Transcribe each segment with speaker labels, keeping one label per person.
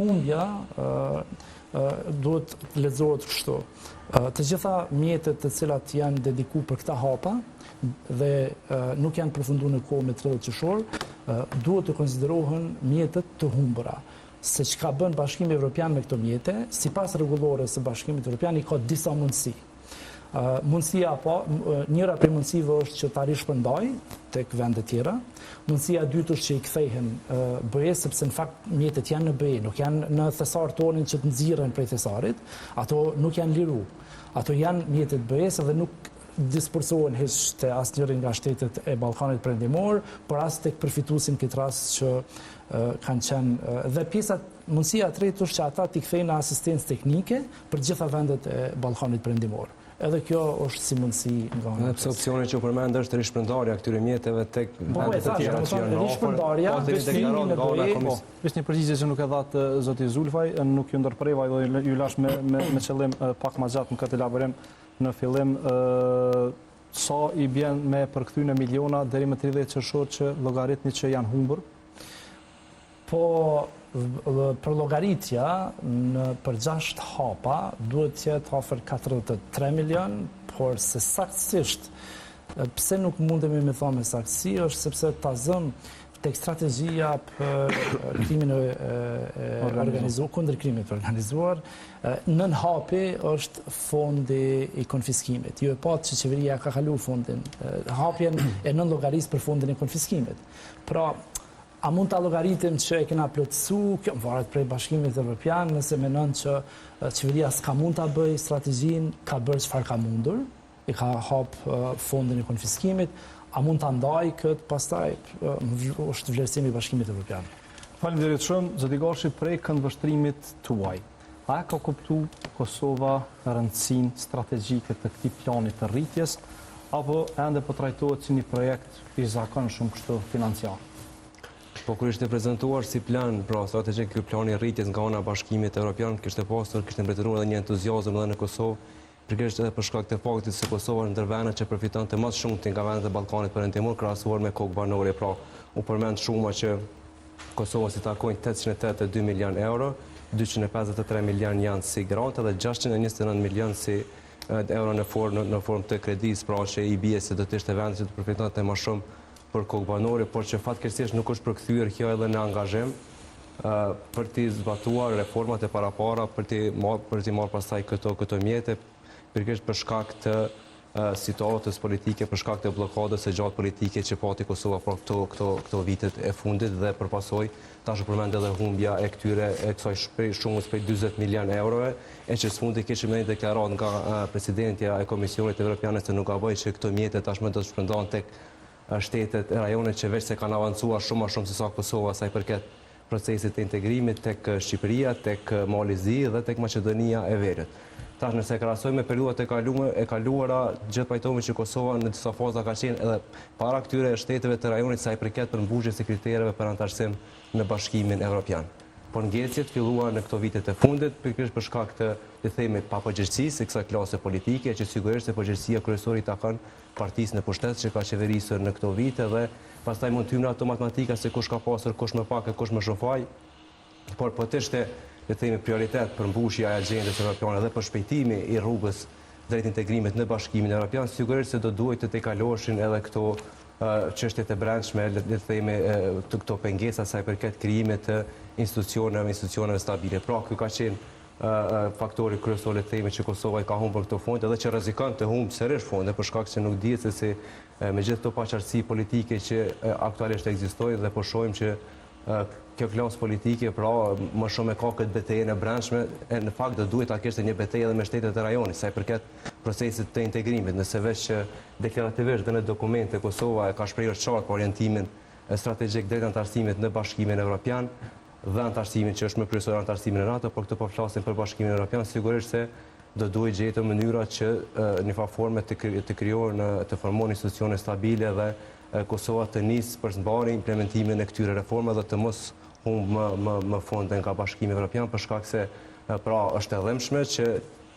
Speaker 1: humbja duhet lexohet kështu. Të gjitha mjetet të cilat janë dedikuar për këta hapa dhe nuk janë përfunduar në kohë me 30 qershor, duhet të konsiderohen mjetet të humbura. Se çka bën Bashkimi Evropian me këto mjete, sipas rregullores së Bashkimit Evropian i ka disa mundësi. Njëra prej mundësive është që ta rishpërndaj tek vende tjera. Mundësia e dytë është që i kthehen BE, sepse në fakt mjetet janë në BE, nuk janë në thesar tonin që të nxirren prej thesarit, ato nuk janë liru. Ato janë mjetet BE-s dhe nuk dispersohen hiç te asnjëri nga shtetet e Ballkanit Perëndimor, por as tek përfituesin këtë rast që kanë qenë dhe mundësia e tretë është që ata t'i kthejnë asistencë teknike për gjitha vendet e Ballkanit Perëndimor. Edhe kjo është si mundësi nga ana.
Speaker 2: Pse opsioni që u përmend është rishpërndarja këtyre mjeteve tek vendet e tjera që janë
Speaker 1: rishpërndarja,
Speaker 3: Vesh një përgjigje që nuk e dhatë zoti Zulfaj, nuk ju ndërpreva dhe ju lash me qëllim pak më gjatë në këtë elaborim në fillim sa i bjen me përkthyne miliona deri më 30 qershor që llogaritni që janë humbur?
Speaker 1: Po për llogaritja për 6 hapa duhet të jetë afër 43 milion, por se saktësisht pse nuk mundemi me thonë me saktësi është sepse ta zëm tek strategjia për krimin kundër krimit të organizuar, nën hapi është fondi i konfiskimit. Ju e patë që qeveria ka kalu fondin, hapjen e nën llogarisë për fondin e konfiskimit. Pra, a mund të llogaritim që e kena plotësu, kjo varet prej Bashkimit Evropian, nëse menon që qeveria s'ka mund ta bëj strategjin, ka bërë çfarë ka mundur, i ka hap fondin e konfiskimit, a mund ta ndaj këtë pastaj është vlerësimi i Bashkimit Evropian.
Speaker 3: Faleminderit shumë, zoti Gashi, prej këndvështrimit tuaj. A ka kuptuar Kosova rëndësinë strategjike të këtij plani të rritjes, apo ende po trajtohet si një projekt i zakonshëm kështu financiar?
Speaker 2: Po kur ishte prezantuar si plan, pra strategjik ky plani i rritjes nga ana Bashkimit Evropian, kishte mbretëruar edhe një entuziazëm edhe në Kosovë, pikërisht edhe për shkak të faktit se Kosova ndër vendet që përfitonte më shumë nga vendet e Ballkanit Perëndimor krahasuar me kokë banore, pra u përmend shuma që Kosova si takojnë 882 milion euro, 253 milion janë si grantë dhe 629 milion si euro në formë të kredis, pra që i bie se do të ishte vendi që të përfitonte më shumë për kokë banore, por që fatkeqësisht nuk është përkthyer kjo edhe në angazhim për të zbatuar reformat e parapara, për të marrë pastaj këto mjete, pikërisht për shkak të situatës politike, për shkak të bllokadës së gjatë politike që pati Kosova për këto vitet e fundit dhe për pasojë tash u përmend edhe humbja e kësaj shumës prej 40 milion eurove, e që sfundi kishim një deklaratë nga presidentja e Komisionit Evropian se nuk gaboj që këto mjete tashmë do të shpërndahen tek shtetet e rajonet që veç se kanë avancuar shumë më shumë se sa Kosova sa i përket procesit të integrimit tek Shqipëria, tek Mali Zi dhe tek Maqedonia e Veriut. Tash nëse krahasojmë me periudhat e kaluara, gjithë pajtohemi që Kosova në disa faza ka qenë edhe para këtyre shteteve të rajonit sa i përket përmbushjes së kritereve për anëtarësim në Bashkimin Evropian. Por ngecjet filluan në këto vitet e fundit, pikërisht për shkak të, le të themi, papërgjegjësisë së kësaj klase politike, që sigurisht se përgjegjësia kryesore i takon partisë në pushtet që ka qeverisur në këto vite dhe pastaj mund të hyjmë në ato matematika se kush ka pasur, kush më pak e kush më shumë faj, por po të ishte, le të themi, prioritet për mbushja e agjendës evropiane dhe për shpejtimi i rrugës drejt integrimit në Bashkimin Evropian, sigurisht se do duhet të tejkaloshin edhe këto çështjet e brendshme, le të themi, të këto pengesa sa i përket krijimit të institucioneve stabile. Pra, ky ka qenë faktori kryesor, le të themi, që Kosova i ka humbur këto fonde edhe që rrezikon të humbë sërish fonde për shkak se nuk dihet se si me gjithë këto paqartësi politike që aktualisht ekzistojnë dhe po shohim që kjo klasë politike, pra më shumë e ka këtë betejën e brendshme, e në fakt do duhet ta kishte një betejë edhe me shtetet e rajonit, sa i përket procesit të integrimit, nëse veç që deklarativisht dhe në dokumente Kosova e ka shprehur qartë për orientimin strategjik drejt anëtarësimit në Bashkimin Evropian dhe anëtarësimin që është më kryesor anëtarësimin në NATO, por këtu po flasim për Bashkimin Evropian, sigurisht se do duhet gjetur mënyra që në një forme të krijohen, të formohen institucione stabile dhe Kosova të nisë për zbari implementimin e këtyre reformave dhe të mos humbë më fonde nga Bashkimi Evropian për shkak se pra është e dhëmshme që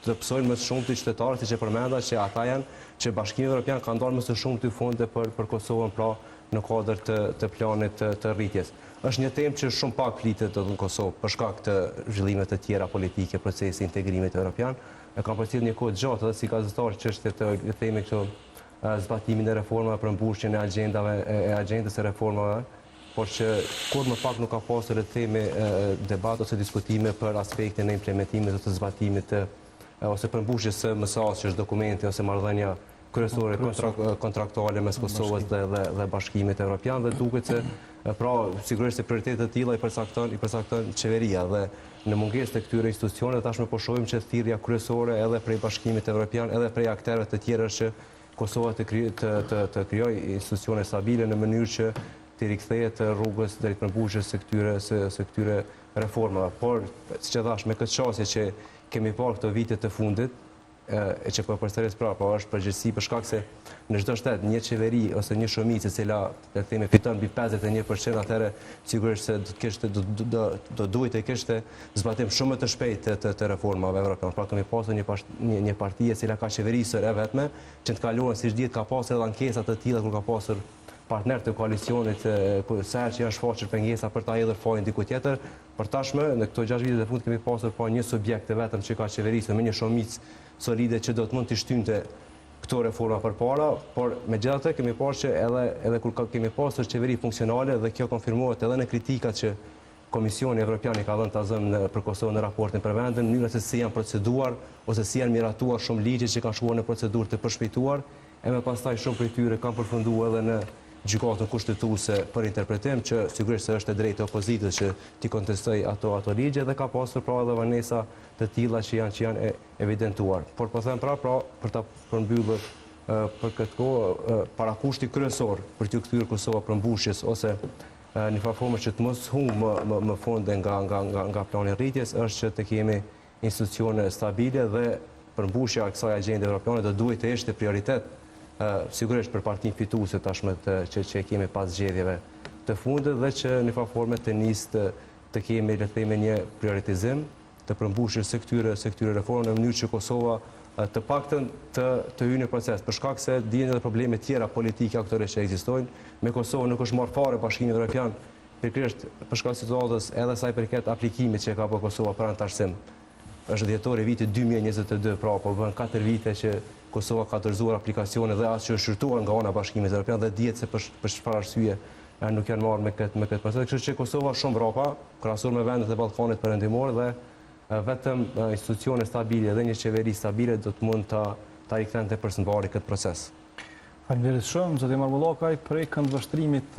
Speaker 2: të pësojnë më shumë të qytetarët që përmenda që ata janë që Bashkimi Evropian ka ndarë më së shumë të fonde për Kosovën, pra në kuadër të planit të rritjes. Është një temë që shumë pak flitet në Kosovë për shkak të zhvillimeve të tjera politike, procesi integrimit evropian. E kam përcjell një kohë gjatë edhe si gazetar çështje të themi këto zbatimin e reformave, përmbushjen e agjendës e reformave, por që kur më pak nuk ka pasur të themi debat ose diskutime për aspektin e implementimit ose zbatimit ose përmbushjes së mesazhit, dokumenti ose marrëdhënia kryesore kontraktuale mes Kosovës dhe Bashkimit Evropian, dhe duket se pra sigurisht se prioritetet e tilla i përcakton qeveria, dhe në mungesë të këtyre institucioneve tashmë po shohim që thirrja kryesore edhe prej Bashkimit Evropian edhe prej aktorëve të tjerë është që Kosova të krijojë institucione stabile në mënyrë që të rikthehet rrugës drejt përmbushjes së këtyre reformave. Por siç e thash, me këtë çështje që kemi parë këto vite të fundit, e që po përsëris po është përgjegjësi për shkak se në çdo shtet një qeveri ose një shumicë e cila fiton mbi 51%, atëherë sigurisht se do duhet të kishte zbatim shumë të shpejtë të reformave evropiane. Pra kemi pasur një parti e cila ka qeverisur e vetme, që të kaluarën siç dihet ka pasur edhe ankesa të tilla kur ka pasur partner të koalicionit sa që janë shfaqur pengesa për ta hedhur fajin diku tjetër. Për tashmë në këto 6 vite të fundit kemi pasur një subjekt të vetëm që ka qeverisur me një shumicë solide që do të mund të shtynte këto reforma përpara, por megjithatë kemi parë që edhe kur kemi pasur qeveri funksionale, dhe kjo konfirmohet edhe në kritikat që Komisioni Evropian i ka dhënë tazëm për Kosovën në raportin për vendin, mënyra se si janë proceduar ose si janë miratuar shumë ligje që kanë shkuar në procedurë të përshpejtuar, e më pastaj shumë prej tyre kanë përfunduar edhe në gjykatën kushtetuese për interpretim, që sigurisht se është e drejtë opozitës që t'i kontestoj ato ligje, dhe ka pasur pra edhe vanesa të tilla që janë evidentuar. Por po them pra për ta përmbyllur për këtë kohë parakushti kryesor për t'u kthyer Kosova përmbushjes ose në formë që të mos humbë më fonde nga plani i rritjes është që të kemi institucione stabile, dhe përmbushja e kësaj agjende evropiane do duhet të ishte prioritet sigurisht për partinë fituese tashmë që kemi pas zgjedhjeve të fundit, dhe që në formë të nisë të kemi le të themi një prioritizim të përmbushjes së këtyre reformave në mënyrë që Kosova të paktën të hyjë në proces, për shkak se dihen edhe probleme tjera politike aktore që ekzistojnë. Me Kosovën nuk është marrë fare Bashkimi Evropian, pikërisht për shkak të situatës edhe sa i përket aplikimit që ka bërë Kosova për anëtarësim. Është dhjetori i vitit 2022, pra po bën 4 vite që Kosova ka dorëzuar aplikacione dhe as që është shërtuar nga ana Bashkimit Evropian, dhe dihet se për çfarë arsye nuk janë marrë me këtë proces. Kështu që Kosova shumë mbrapa, krahasuar me vendet e Ballkanit Perëndimor, dhe vetëm institucione stabile dhe një qeveri stabile do të mund ta rikthente përsëri këtë proces.
Speaker 3: Faleminderit shumë, zoti Marmullakaj, për këndvështrimit